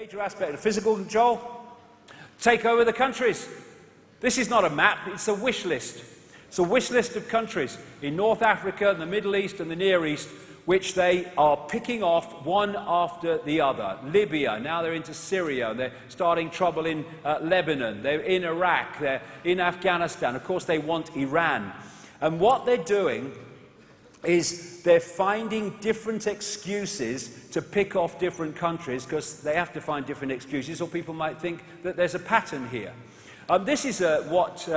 major aspect of physical control, take over the countries. This is not a map, it's a wish list. It's a wish list of countries in North Africa, the Middle East and the Near East, which they are picking off one after the other. Libya, now they're into Syria, they're starting trouble in Lebanon, they're in Iraq, they're in Afghanistan. Of course, they want Iran. And what they're doing is they're finding different excuses to pick off different countries, because they have to find different excuses, or people might think that there's a pattern here. This is what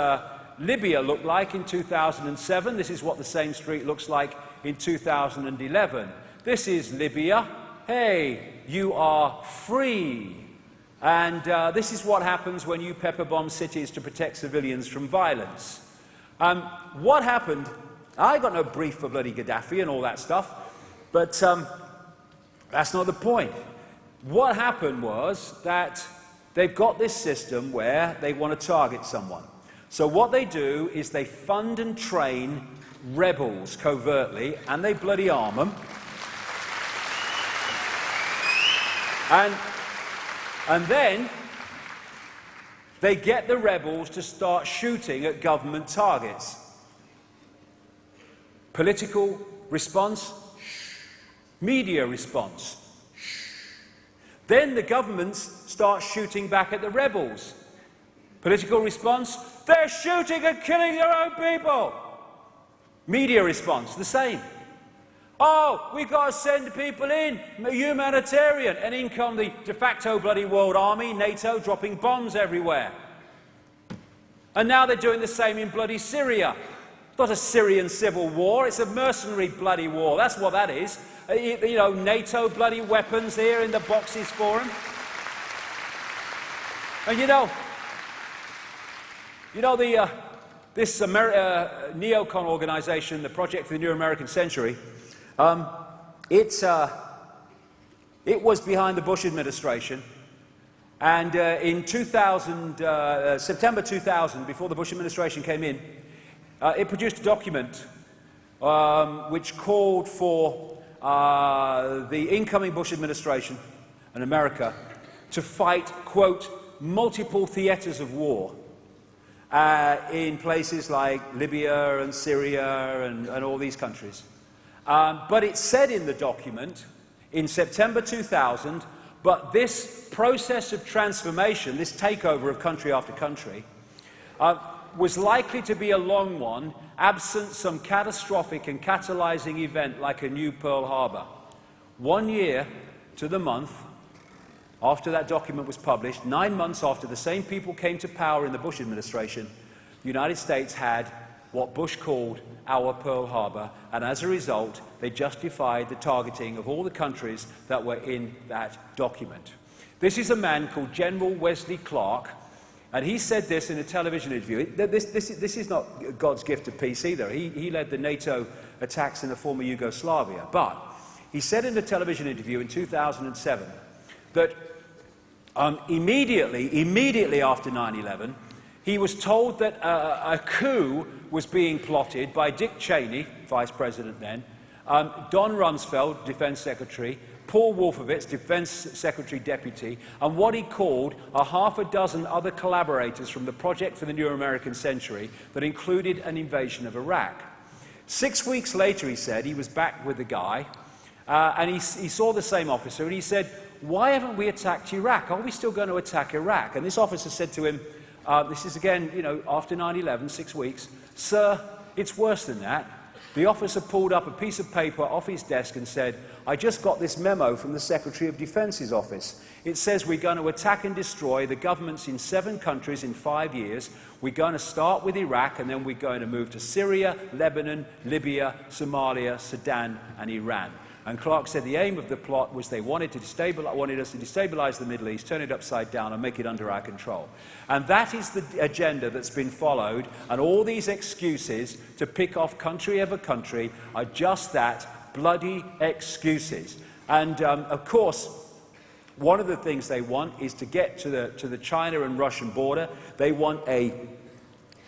Libya looked like in 2007. This is what the same street looks like in 2011. This is Libya. Hey, you are free. And this is what happens when you pepper bomb cities to protect civilians from violence. What happened? I got no brief for bloody Gaddafi and all that stuff, but that's not the point. What happened was that they've got this system where they want to target someone. So what they do is they fund and train rebels covertly, and they bloody arm them. And then they get the rebels to start shooting at government targets. Political response, media response. Then the governments start shooting back at the rebels. Political response, they're shooting and killing their own people. Media response, the same. Oh, we've got to send people in, humanitarian, and in come the de facto bloody world army, NATO, dropping bombs everywhere. And now they're doing the same in bloody Syria. It's not a Syrian civil war, it's a mercenary bloody war. That's what that is. You know, NATO bloody weapons here in the boxes for them. And this neocon organization, the Project for the New American Century, it was behind the Bush administration. And in September 2000, before the Bush administration came in, it produced a document which called for the incoming Bush administration and America to fight, quote, multiple theaters of war in places like Libya and Syria and all these countries. But it said in the document, in September 2000, but this process of transformation, this takeover of country after country, was likely to be a long one, absent some catastrophic and catalyzing event like a new Pearl Harbor. 1 year to the month after that document was published, 9 months after the same people came to power in the Bush administration, the United States had what Bush called our Pearl Harbor, and as a result, they justified the targeting of all the countries that were in that document. This is a man called General Wesley Clark, and he said this in a television interview. This is not God's gift of peace either. He led the NATO attacks in the former Yugoslavia. But he said in a television interview in 2007 that immediately after 9/11, he was told that a coup was being plotted by Dick Cheney, Vice President then, Don Rumsfeld, Defense Secretary, Paul Wolfowitz, Defense Secretary Deputy, and what he called a half a dozen other collaborators from the Project for the New American Century that included an invasion of Iraq. 6 weeks later, he said, he was back with the guy, and he saw the same officer, and he said, why haven't we attacked Iraq? Are we still going to attack Iraq? And this officer said to him, this is again, after 9/11, 6 weeks, sir, it's worse than that. The officer pulled up a piece of paper off his desk and said, I just got this memo from the Secretary of Defense's office. It says we're going to attack and destroy the governments in 7 countries in 5 years. We're going to start with Iraq, and then we're going to move to Syria, Lebanon, Libya, Somalia, Sudan, and Iran. And Clark said the aim of the plot was they wanted us to destabilize the Middle East, turn it upside down, and make it under our control. And that is the agenda that's been followed, and all these excuses to pick off country over country are just that, bloody excuses. And of course, one of the things they want is to get to the China and Russian border. They want a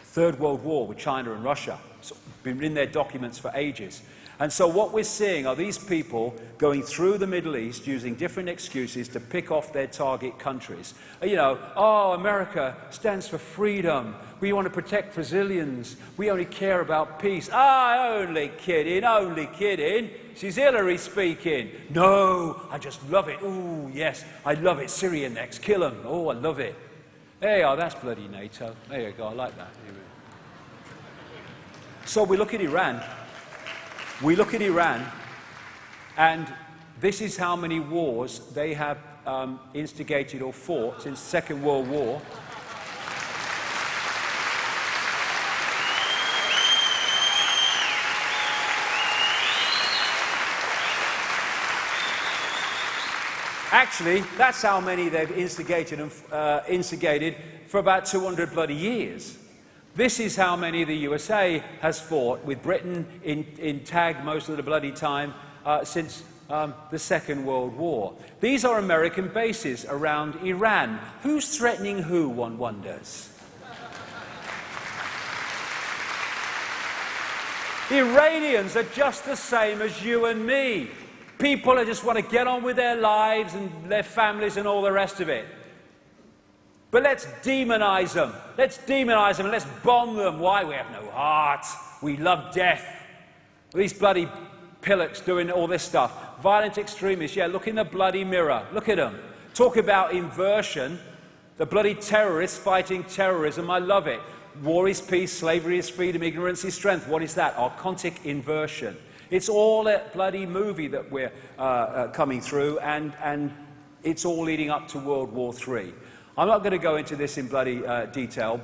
third world war with China and Russia. It's been in their documents for ages. And so what we're seeing are these people going through the Middle East using different excuses to pick off their target countries. You know, oh, America stands for freedom. We want to protect Brazilians. We only care about peace. Ah, only kidding, only kidding. She's Hillary speaking. No, I just love it. Oh, yes, I love it. Syria next, kill them. Oh, I love it. There you are, that's bloody NATO. There you go, I like that. So we look at Iran. We look at Iran, and this is how many wars they have instigated or fought since the Second World War. Actually, that's how many they've instigated for about 200 bloody years. This is how many the USA has fought, with Britain in tag most of the bloody time since the Second World War. These are American bases around Iran. Who's threatening who, one wonders? Iranians are just the same as you and me. People that just want to get on with their lives and their families and all the rest of it. But let's demonize them. Let's demonize them and let's bomb them. Why? We have no heart. We love death. These bloody pillocks doing all this stuff. Violent extremists. Yeah, look in the bloody mirror. Look at them. Talk about inversion. The bloody terrorists fighting terrorism. I love it. War is peace. Slavery is freedom. Ignorance is strength. What is that? Archontic inversion. It's all a bloody movie that we're coming through, and it's all leading up to World War III. I'm not going to go into this in bloody detail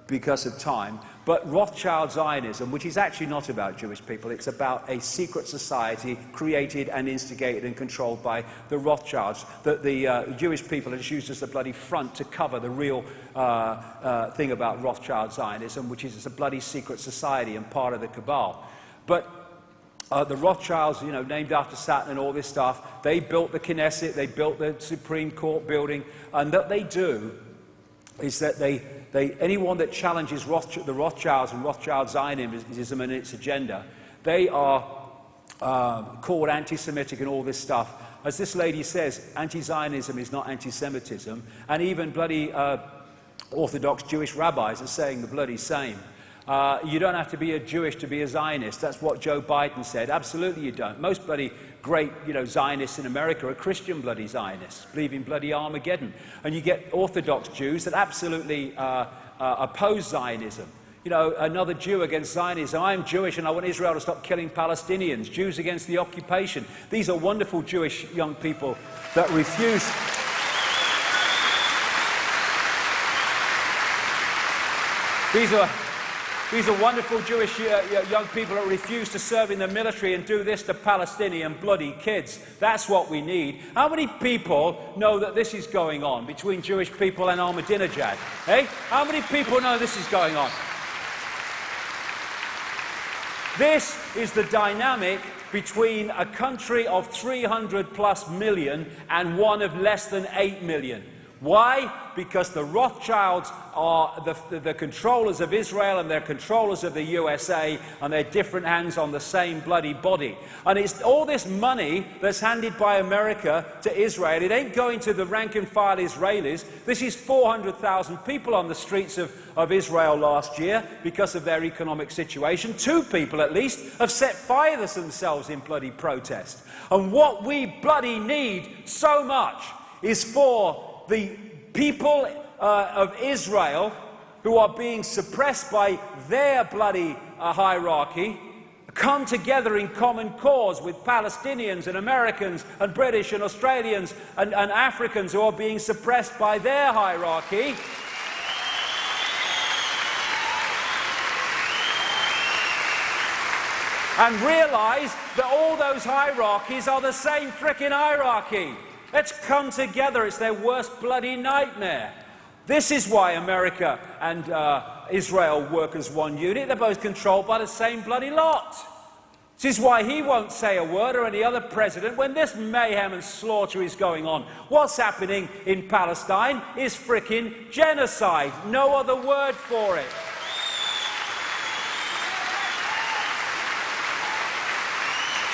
because of time, but Rothschild Zionism, which is actually not about Jewish people, it's about a secret society created and instigated and controlled by the Rothschilds, that the Jewish people have just used as a bloody front to cover the real thing about Rothschild Zionism, which is a bloody secret society and part of the cabal. But the Rothschilds, you know, named after Saturn and all this stuff, they built the Knesset, they built the Supreme Court building, and what they do is that anyone that challenges the Rothschilds and Rothschild Zionism and its agenda, they are called anti-Semitic and all this stuff. As this lady says, anti-Zionism is not anti-Semitism, and even bloody Orthodox Jewish rabbis are saying the bloody same. You don't have to be a Jewish to be a Zionist. That's what Joe Biden said. Absolutely you don't. Most bloody great, you know, Zionists in America are Christian bloody Zionists, believe in bloody Armageddon. And you get Orthodox Jews that absolutely oppose Zionism. You know, another Jew against Zionism. I'm Jewish and I want Israel to stop killing Palestinians. Jews against the occupation. These are wonderful Jewish young people that refuse. These are wonderful Jewish young people that refuse to serve in the military and do this to Palestinian bloody kids. That's what we need. How many people know that this is going on between Jewish people and Ahmadinejad? Hey? How many people know this is going on? This is the dynamic between a country of 300 plus million and one of less than 8 million. Why? Because the Rothschilds are the controllers of Israel and they're controllers of the USA, and they're different hands on the same bloody body. And it's all this money that's handed by America to Israel. It ain't going to the rank and file Israelis. This is 400,000 people on the streets of Israel last year because of their economic situation. 2 people at least have set fire to themselves in bloody protest. And what we bloody need so much is for the people of Israel who are being suppressed by their bloody hierarchy come together in common cause with Palestinians and Americans and British and Australians and Africans who are being suppressed by their hierarchy. And realize that all those hierarchies are the same frickin' hierarchy. Let's come together. It's their worst bloody nightmare. This is why America and Israel work as one unit. They're both controlled by the same bloody lot. This is why he won't say a word, or any other president, when this mayhem and slaughter is going on. What's happening in Palestine is frickin' genocide. No other word for it.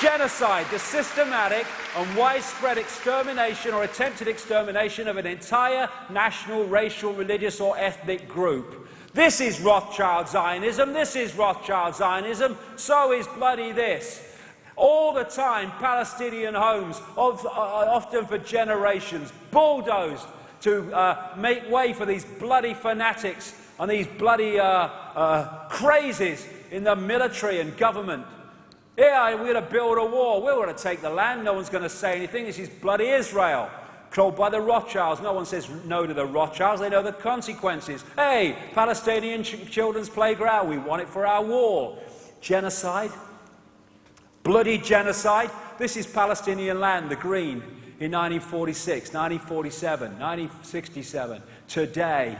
Genocide, the systematic and widespread extermination or attempted extermination of an entire national, racial, religious or ethnic group. This is Rothschild Zionism, this is Rothschild Zionism, so is bloody this. All the time, Palestinian homes, often for generations, bulldozed to make way for these bloody fanatics and these bloody crazies in the military and government. Yeah, we're going to build a wall. We're going to take the land. No one's going to say anything. This is bloody Israel, controlled by the Rothschilds. No one says no to the Rothschilds. They know the consequences. Hey, Palestinian children's playground. We want it for our wall. Genocide. Bloody genocide. This is Palestinian land, the green, in 1946, 1947, 1967. Today,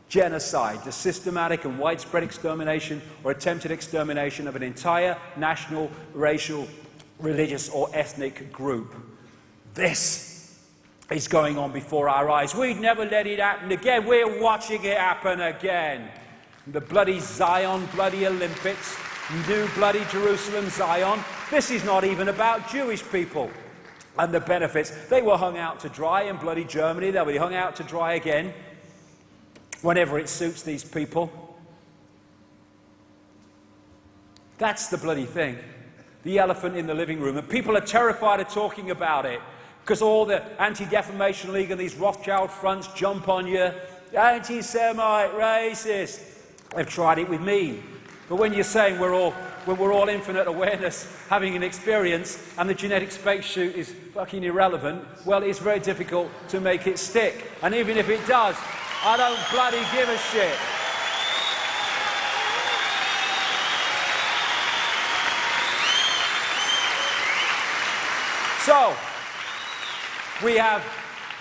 genocide, the systematic and widespread extermination or attempted extermination of an entire national, racial, religious or ethnic group. This is going on before our eyes. We'd never let it happen again. We're watching it happen again. The bloody Zion, bloody Olympics, new bloody Jerusalem, Zion. This is not even about Jewish people and the benefits. They were hung out to dry in bloody Germany. They'll be hung out to dry again whenever it suits these people. That's the bloody thing. The elephant in the living room. And people are terrified of talking about it because all the Anti-Defamation League and these Rothschild fronts jump on you. Anti-Semite, racist. They've tried it with me. But when you're saying we're all infinite awareness, having an experience, and the genetic spacesuit is fucking irrelevant, well, it's very difficult to make it stick. And even if it does, I don't bloody give a shit. So, we have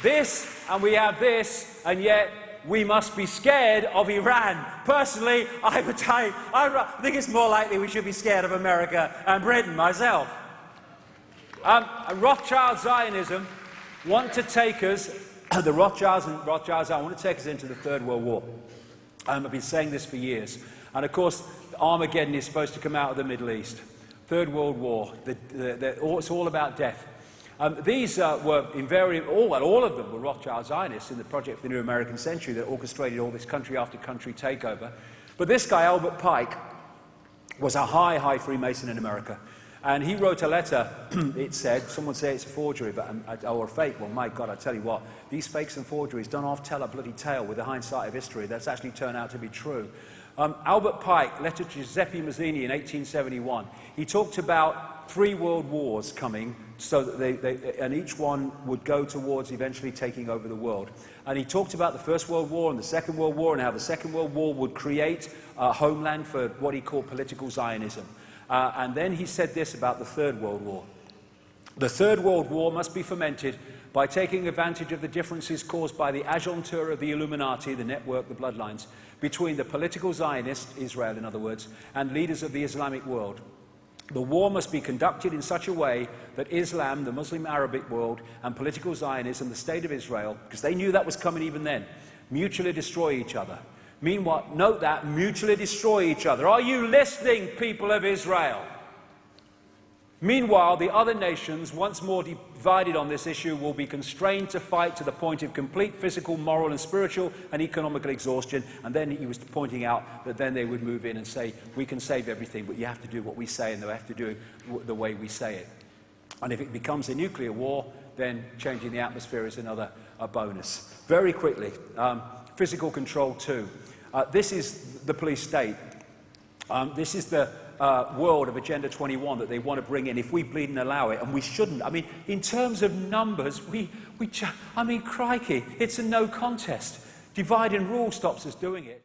this, and we have this, and yet we must be scared of Iran. Personally, I think it's more likely we should be scared of America and Britain, myself. Rothschild Zionism want to take us, the Rothschilds want to take us into the Third World War. I've been saying this for years. And of course, Armageddon is supposed to come out of the Middle East. Third World War, it's all about death. These were all of them were Rothschild Zionists in the Project for the New American Century that orchestrated all this country after country takeover. But this guy, Albert Pike, was a high Freemason in America. And he wrote a letter, it said, someone say it's a forgery, or a fake. Well, my God, I tell you what, these fakes and forgeries don't often tell a bloody tale with the hindsight of history. That's actually turned out to be true. Albert Pike, letter to Giuseppe Mazzini in 1871, he talked about 3 world wars coming, so that and each one would go towards eventually taking over the world. And he talked about the First World War and the Second World War and how the Second World War would create a homeland for what he called political Zionism. And then he said this about the Third World War. The Third World War must be fomented by taking advantage of the differences caused by the agentur of the Illuminati, the network, the bloodlines, between the political Zionists, Israel in other words, and leaders of the Islamic world. The war must be conducted in such a way that Islam, the Muslim Arabic world, and political Zionism, the State of Israel, because they knew that was coming even then, mutually destroy each other. Meanwhile, note that, mutually destroy each other. Are you listening, people of Israel? Meanwhile, the other nations, once more divided on this issue, will be constrained to fight to the point of complete physical, moral and spiritual and economical exhaustion. And then he was pointing out that then they would move in and say, we can save everything, but you have to do what we say and they have to do it the way we say it. And if it becomes a nuclear war, then changing the atmosphere is another bonus. Very quickly, physical control too. This is the police state. This is the world of Agenda 21 that they want to bring in if we bleed and allow it, and we shouldn't. I mean, in terms of numbers, I mean, crikey, it's a no contest. Divide and rule stops us doing it.